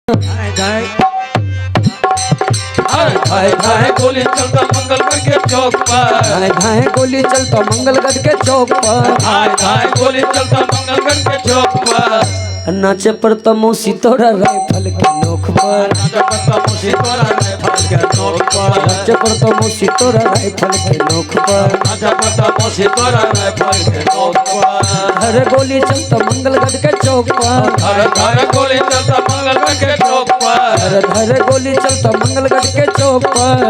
धाए गोली चलता मंगलगढ़ के चौक पर। धाए गोली चलता मंगलगढ़ के चौक पर। धाए गोली चलता मंगलगढ़ के चौक पर। नाचे पर तमोसी तोरा राइफल के नोक पर। नाचे पर तमोसी तोरा राइफल के नोक पर। नाचे पर तमोसी तोरा राइफल के नोक पर। नाचे पर तमोसी तोरा राइफल के नोक पर। हर गोली चलता मंगलगढ़ के चौक पर। हर गोली चलता मंगलगढ़ के चौक पर। हर गोली चलता मंगलगढ़ के चौक पर।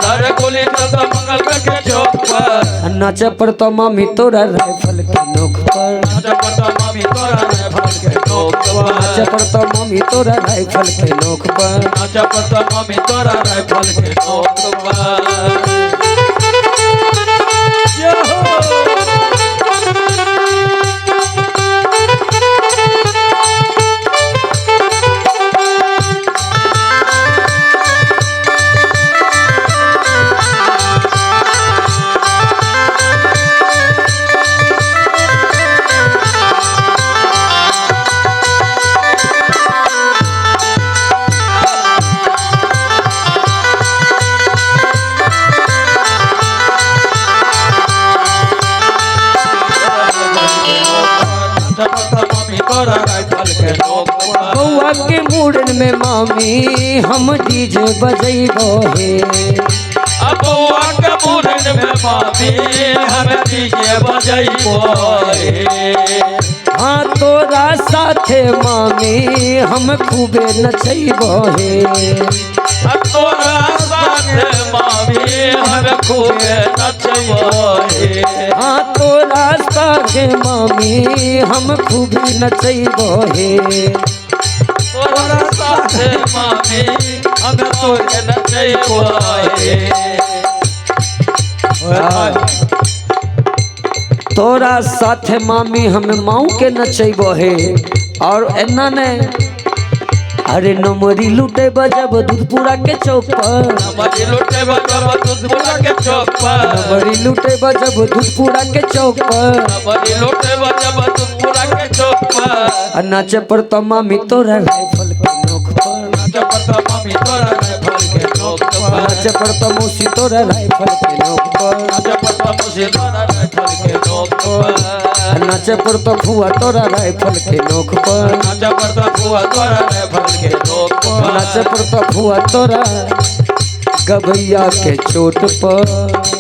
हर गोली चलता मंगलगढ़ के चौक पर। नाचे पर तमामी तोरा राइफल के नोक पर। नाचे पर तमामी तोरा राइफल के नोक पर। नाचे पर तमामी तोरा राइफल के नोक पर। नाचे पर तमामी तोरा राइफल के नोक पर। बउआ के मूड़न में मामी हम डीजे बजैबो हे। बउआ के मूड़न में मामी हम डीजे बजैबो हे। हाँ तोरा साथे मामी हम खूबे नचैबो हे। तोरा साथे मामी हम खूबे नचैबो हे। हाँ तोरा साथे मामी हम खूबे नचैबो हे। तोरा साथे मामी हम तोरे नचैबो हे। तोरा साथे मामी हम माऊ के नचैबो हे। और एना ने अरे नमरी लूटे बजब दूधपुरा के चौक पर। नमरी लूटे बजब दूधपुरा के चौक पर। नमरी लूटे बजब दूधपुरा के चौक पर। नमरी लूटे बजब दूधपुरा के चौक पर। नाचे पर तमामी तोरा राइफल के नोक पर। नाचे पर तमामी तोरा राइफल के नोक पर। नाचे पर तमोसी तोरा राइफल के नोक पर। नाचे पर तमोसी तोरा राइफल के नोक पर। नाचे पर तो फुआ तोरा राइफल के नोक पर। नाचे पर तो फुआ तोरा राइफल के नोक पर। नाचे पर तो फुआ तोरा गभैया के चोट पर।